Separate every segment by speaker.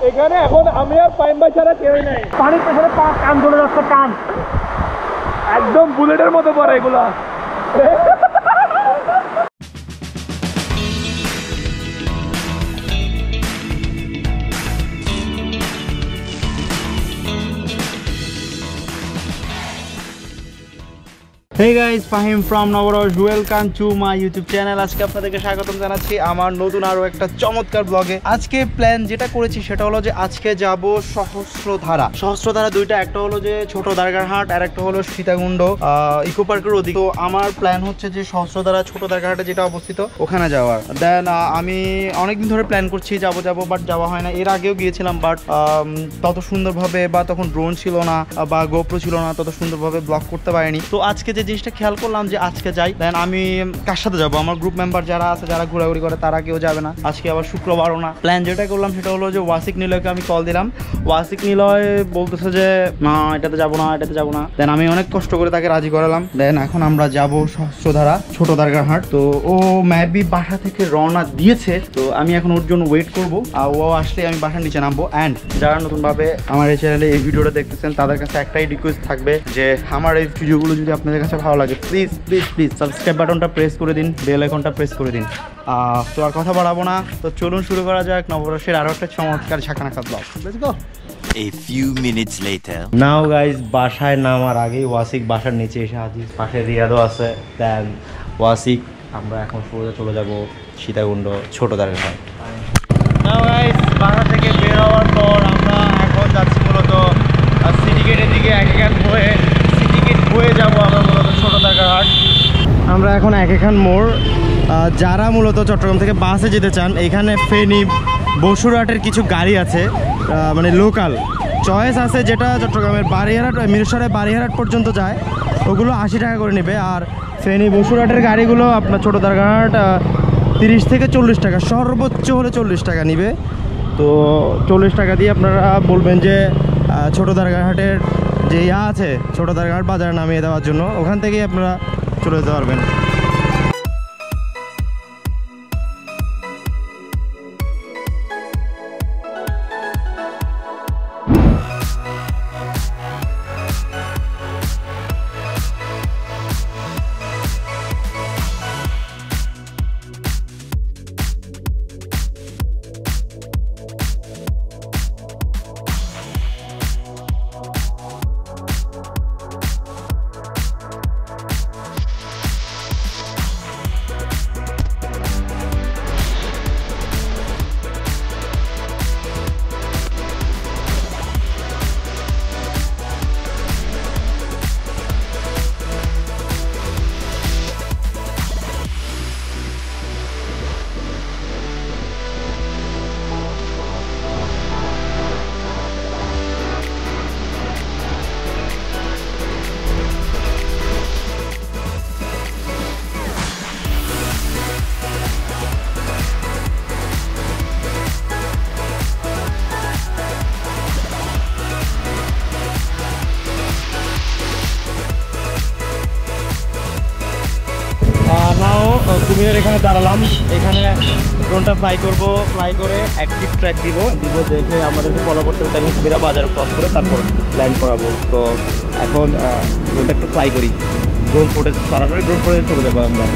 Speaker 1: এখানে এখন আমি আর পাইম ভাই ছাড়া কেউই নাই। পানির পেছনে কান ধরে যাচ্ছে, কান একদম বুলেটের মতো পড়ে এগুলা।
Speaker 2: Hey guys, Fahim from Navaraj. Welcome to my YouTube channel. আজকে আপনাদেরকে স্বাগতম জানাচ্ছি আমার নতুন আরো একটা চমৎকার ব্লগে। আজকে প্ল্যান যেটা করেছি সেটা হলো যে আজকে যাব সহস্রধারা। সহস্রধারা দুইটা, একটা হলো যে ছোট দারগারহাট আর একটা হলো সীতাকুণ্ড ইকো পার্কের ওদিকে। তো আমার প্ল্যান হচ্ছে যে সহস্রধারা ছোট দারগারহাটে যেটা অবস্থিত ওখানে যাওয়ার। দেন আমি অনেকদিন ধরে প্ল্যান করছি যাব বাট যাওয়া হয় না। এর আগেও গিয়েছিলাম বাট তত সুন্দরভাবে বা তখন ড্রোন ছিল না বা গোপ্রো ছিল না, তত সুন্দরভাবে ব্লগ করতে পারিনি। তো আজকে যে জিনিসটা খেয়াল করলাম যে আজকে যাই। দেন আমি কার সাথে যাবো? আমার গ্রুপ মেম্বার যারা আছে, যারা ঘোরাঘুরি করে, তারা কেউ যাবে না। আজকে আবার শুক্রবারও না। প্ল্যান যেটা করলাম সেটা হলো যে ওয়াসিক নিলয়কে আমি কল দিলাম। ওয়াসিক নিলয় বলতেছে যে না এটাতে যাবো না, এটাতে যাবো না। দেন আমি অনেক কষ্ট করে তাকে রাজি করালাম। দেন এখন আমরা যাবো সহস্রধারা ছোট দারগারহাট। তো ও ম্যাবি বাসা থেকে রওনা দিয়েছে, তো আমি এখন ওর জন্য ওয়েট করবো। আর ও আসলে আমি বাসার নিচে নামবো। অ্যান্ড যারা নতুনভাবে আমার এই চ্যানেলে এই ভিডিওটা দেখতেছেন তাদের কাছে একটাই রিকোয়েস্ট থাকবে যে আমার এই ভিডিওগুলো যদি আপনাদের কাছে ভালো লাগে, প্লিজ প্লিজ প্লিজ সাবস্ক্রাইব বাটনটা প্রেস করে দিন, বেল আইকনটা প্রেস করে দিন। তো আর কথা বাড়াবো না, তো চলুন শুরু করা যাক নববর্ষের আরও একটা চমৎকার ঝাঁকানাকা blog. Let's go.
Speaker 3: A few minutes later.
Speaker 2: Now guys, বাসায় নামার আগেই ওয়াসিক বাসার নিচে এসে হাজির। পাশে রিয়াদও আছে। দেন ওয়াসিক আমরা এখন সোজা চলে যাব সীতাকুণ্ড ছোট দারগারহাট। নাও গাইজ, বাসা থেকে বের হওয়ার পর আমরা এখন যাচ্ছি মূলত সিটি গেটের দিকে। একেখান হয়ে যাবো আমরা মূলত ছোট দারগারহাট। আমরা এখন একেখান মোড়। যারা মূলত চট্টগ্রাম থেকে বাসে যেতে চান, এখানে ফেনী বসুরহাটের কিছু গাড়ি আছে, মানে লোকাল চয়েস আছে, যেটা চট্টগ্রামের বারিহাট মিরসরাই বারিহাট পর্যন্ত যায়, ওগুলো 80 টাকা করে নেবে। আর ফেনী বসুরহাটের গাড়িগুলো আপনার ছোট দারগারহাট 30 থেকে 40 টাকা, সর্বোচ্চ হলে 40 টাকা নিবে। তো 40 টাকা দিয়ে আপনারা বলবেন যে ছোট দারগারহাটের যে আছে ছোট দারগারহাট বাজারে নামিয়ে দেওয়ার জন্য, ওখান থেকেই আপনারা চলে যেতে পারবেন। কুমিরের এখানে দাঁড়ালাম। এখানে ড্রোনটা ফ্লাই করবো, ফ্লাই করে অ্যাক্টিভ ট্র্যাক দিব দেখে আমাদেরকে ফলো করতে হবে। আমি কুমিরা বাজার ক্রস করে তারপর ল্যান্ড করাবো। তো এখন ড্রোনটা একটু ফ্লাই করি, ড্রোন ফুটেজ সরাসরি ড্রোন ফুটেজ চলে যাবো আমরা।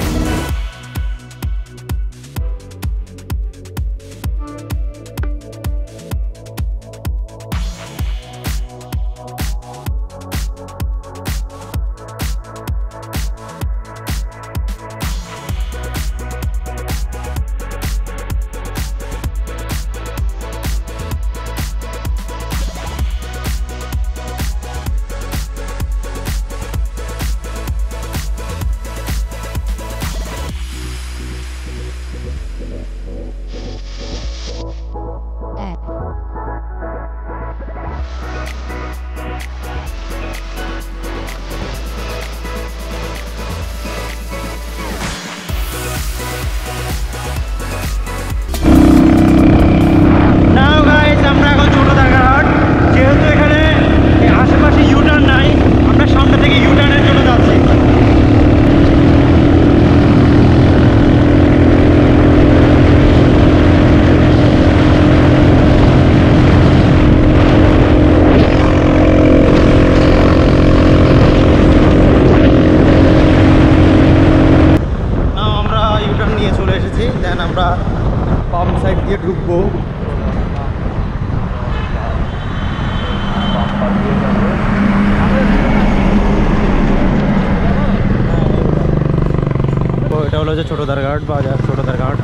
Speaker 2: হচ্ছে ছোটদারঘাট বাজার, ছোটদারঘাট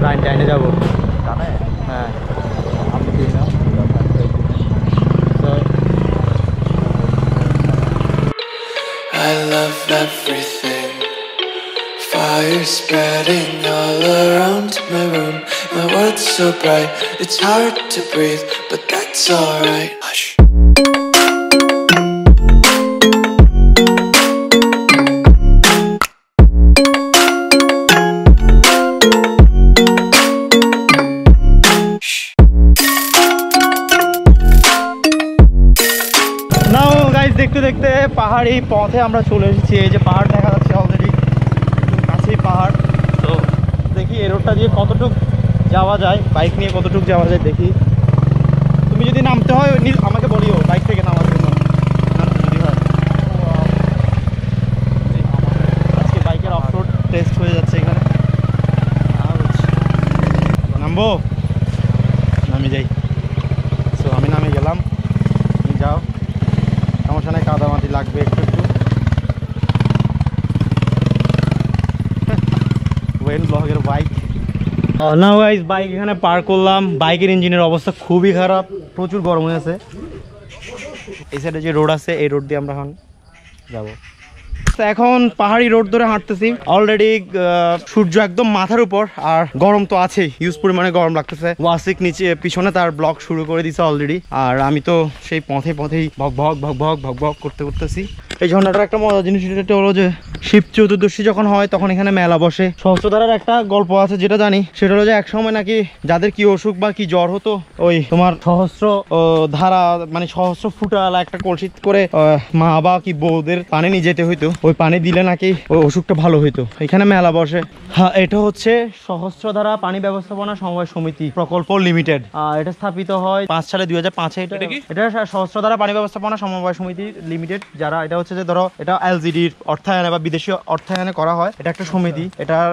Speaker 2: ডাইনে যাবো। হ্যাঁ
Speaker 4: I love everything. Fire spreading all around my room. My world's so bright, it's hard to breathe, but that's alright. Hush.
Speaker 2: দেখতে দেখতে পাহাড়ি পথে আমরা চলে এসেছি। এই যে পাহাড় দেখা যাচ্ছে অলরেডি, কাছেই পাহাড়। তো দেখি এই রোডটা দিয়ে কতটুক যাওয়া যায়, বাইক নিয়ে কতটুক যাওয়া যায় দেখি। তুমি যদি নামতে হয় আমাকে বলিও বাইক থেকে নামার জন্য, নামতে যদি হয়। আজকে বাইকের অফ রোড টেস্ট হয়ে যাচ্ছে এখানে। নামবো, নামে যাই। সো আমি নামে গেলাম, তুমি যাও, সমস্যা নেই, কাদামাটি লাগবে একটু একটু। ওয়েন ব্লগের বাইক না গাইস, বাইক এখানে পার করলাম। বাইকের ইঞ্জিনের অবস্থা খুবই খারাপ, প্রচুর গরম হয়ে আছে। এই সাইডে যে রোড আছে এই রোড দিয়ে আমরা এখন যাবো। এখন পাহাড়ি রোড ধরে হাঁটতেছি। অলরেডি সূর্য একদম মাথার উপর, আর গরম তো আছেই, হিউজ পরিমাণে গরম লাগতেছে। ওয়াসিক নিচে পিছনে তার ব্লগ শুরু করে দিছে অলরেডি, আর আমি তো সেই পথেই ভক ভক করতে করতেছি। এই ঝর্ণাটার একটা মজার জিনিস এটা হলো যে শিব চতুর্দশী যখন হয় তখন এখানে মেলা বসে। সহস্রধারার একটা গল্প আছে যেটা জানি, সেটা হলো যে এক সময় নাকি যাদের কি অসুখ বা কি জ্বর হতো, ওই তোমার সহস্র ধারা মানে সহস্র ফুটালা একটা কলসি করে মা বা কি বউদের পানি নিয়ে যেতে হইতো। ওই পানি দিলে নাকি ওই অসুখটা ভালো হইতো। এখানে মেলা বসে। হ্যাঁ, এটা হচ্ছে সহস্রধারা পানি ব্যবস্থাপনা সমবায় সমিতি প্রকল্প লিমিটেড। এটা স্থাপিত হয় 5 সালে 2005-এ। এটা সহস্রধারা পানি ব্যবস্থাপনা সমবায় সমিতি লিমিটেড, যারা এটা হচ্ছে যে ধরো এটা এলজিডির অর্থায়নে বা বিদেশি অর্থায়নে করা হয়। এটা একটা সমিতি। এটার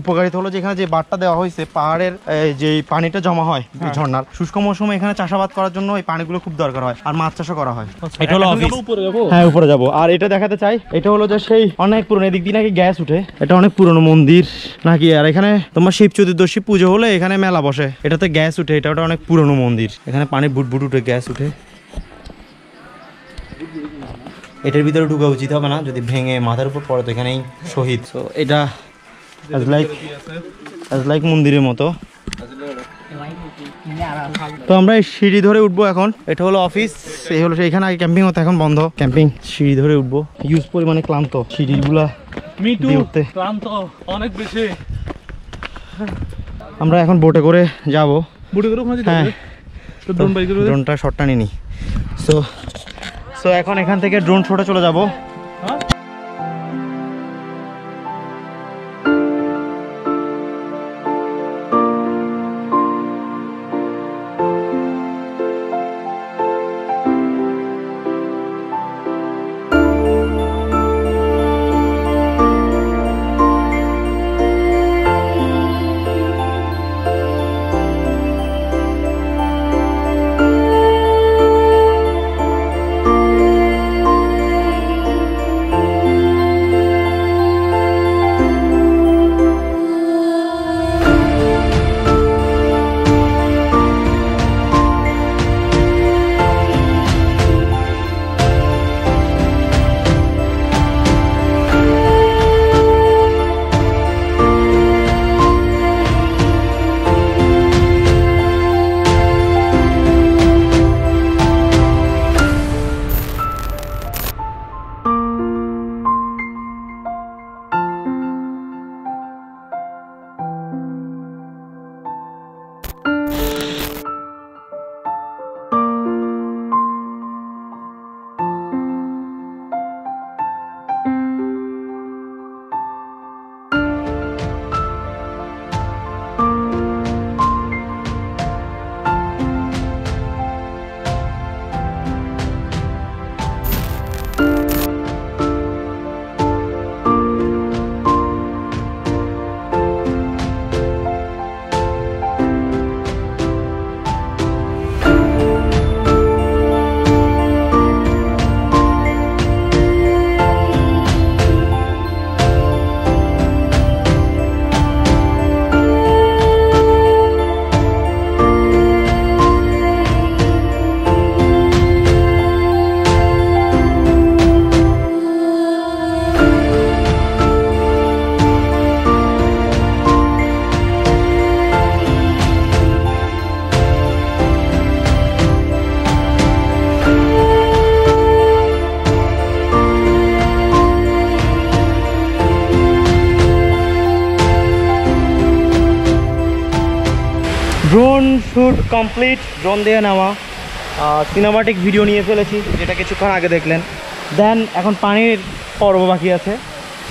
Speaker 2: উপকারিতা হলো যে এখানে যে বাঁধটা দেওয়া হয়েছে, পাহাড়ের যে পানিটা জমা হয় ঝর্ণার, শুষ্ক মৌসুমে এখানে চাষাবাদ করার জন্য এই পানিগুলো খুব দরকার হয়, আর মাছ চাষও করা হয়। এটা হলো অফিস। হ্যাঁ, উপরে যাবো। আর এটা দেখাতে চাই, এটা হলো যে সেই অনেক পুরনো, এদিক দিয়ে নাকি গ্যাস উঠে, এটা অনেক পুরনো মন্দির নাকি। আর এখানে তোমার শিব চতুর্দশী পুজো হলে এখানে মেলা বসে, এটাতে গ্যাস উঠে। এটা ওটা অনেক পুরনো মন্দির, এখানে পানি বুটবুট উঠে গ্যাস উঠে। এটার ভিতরে ঢুকা উচিত হবে না, যদি ভেঙে মাথার উপর পড়ে তো এখানেই শহীদ। তো এটা লাইক মন্দিরের মতো। তো আমরা এই সিঁড়ি ধরে উঠবো এখন। এটা হলো অফিস, এই হলো এখানে আগে ক্যাম্পিং হতো, এখন বন্ধ ক্যাম্পিং। সিঁড়ি ধরে উঠবো, ইউজ পরিমাণে ক্লান্ত সিঁড়িগুলা উঠতে,
Speaker 1: ক্লান্ত অনেক বেশি।
Speaker 2: আমরা এখন বোটে করে যাবো। হ্যাঁ,
Speaker 1: ড্রোন
Speaker 2: ড্রোনটা শটটা নিনি। সো এখন এখান থেকে ড্রোন শটে চলে যাবো। কমপ্লিট ড্রোন দিয়ে নেওয়া সিনেমাটিক ভিডিও নিয়ে ফেলেছি, যেটা কিছুক্ষণ আগে দেখলেন। দেন এখন পানির পর্ব বাকি আছে।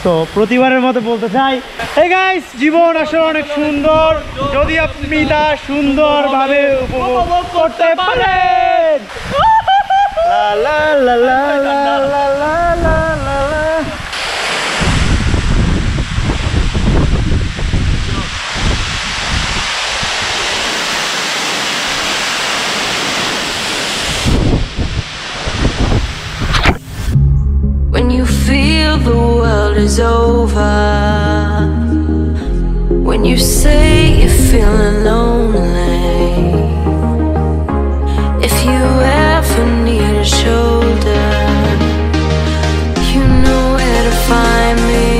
Speaker 2: তো প্রতিবারের মতো বলতে চাই, এই গাইস, জীবন আসলে অনেক সুন্দর যদি আপনি তা সুন্দরভাবে উপভোগ করতে পারেন। লা লা লা লা লা লা লা লা লা লা।
Speaker 5: When you feel the world is over, when you say you're feeling lonely, if you ever need a shoulder, you know where to find me.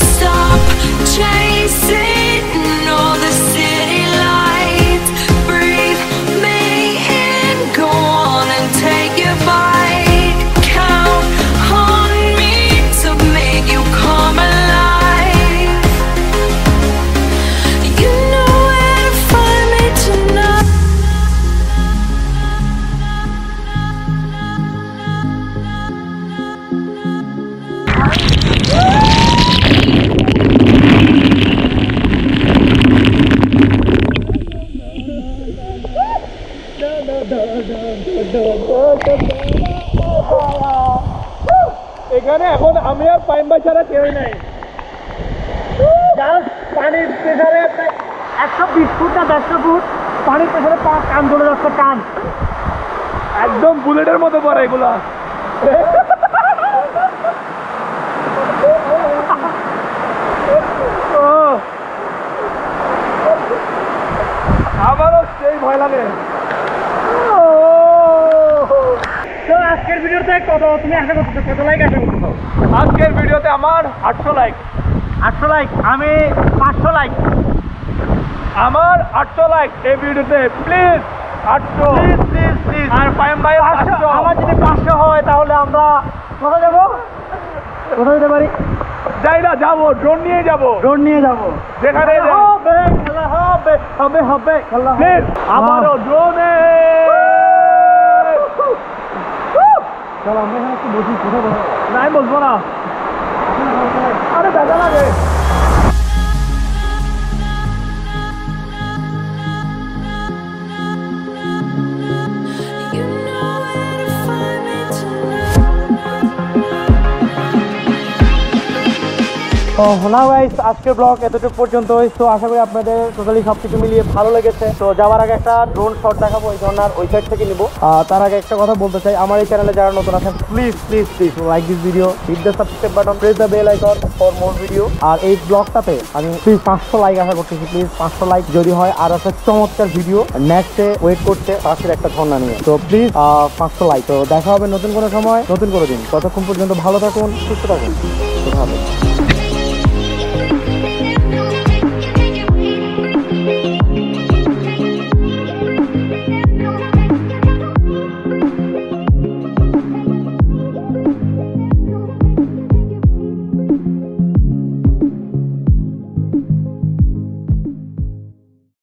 Speaker 5: Stop chasing all the city lights, breathe me in, go on and take your bite. Count on me to make you come alive. You know where to find me tonight.
Speaker 1: এখানে এখন আমি আর পাইম ভাই ছাড়া কেউই নাই। Just পানির প্রেসারে 120 foot না 150 ফুট পানির প্রেসারে কান ধরে যাচ্ছে, কান একদম বুলেটের মতো পড়ে এগুলা। আমারও সেই ভয় লাগে। তো আজকের ভিডিওতে তুমি আশা করছো কত লাইক আশা করছো? আজকের ভিডিওতে আমার 800 লাইক। 800 লাইক, আমি 500 লাইক। আমার 800 লাইক এই ভিডিওতে, প্লিজ 800, প্লিজ প্লিজ। আর পাইম ভাই 500। আমার যদি 500 হয় তাহলে আমরা কোথায় যাব? কোথায় যেতে পারি? যাই না, যাবো ড্রোন নিয়ে যাবো। ড্রোন নিয়ে যাবো যেখানে হবে খেলা হবে হবে হবে খেলা হবে। আবারও ড্রোনে। চলো আমরা এখানে একটু বসি। কোথায় বসবো? না আমি বসবো না, আরে দেখা লাগে।
Speaker 5: You know where to find me tonight.
Speaker 2: না গাইস, আজকের ব্লগ এতটুকু পর্যন্ত। তো আশা করি আপনাদের টোটালি সব কিছু মিলিয়ে ভালো লেগেছে। তো যাওয়ার আগে একটা ড্রোন শট দেখাবো, এই জন্য ওই সাইড থেকে নিব। তার আগে একটা কথা বলতে চাই, আমার এই চ্যানেলে যারা নতুন আছেন, please please please like this video, hit the subscribe button, press the bell icon for more video. আর এই ব্লগটাতে আমি প্লিজ 500 লাইক আশা করতেছি। প্লিজ 500 লাইক যদি হয়, আর একটা চমৎকার ভিডিও নেক্সটে ওয়েট করছে পাশের একটা ঝর্ণা নিয়ে। তো প্লিজ 500 লাইক। তো দেখা হবে নতুন কোনো সময়, নতুন কোনো দিন। ততক্ষণ পর্যন্ত ভালো থাকুন, সুস্থ থাকুন, কথা হবে।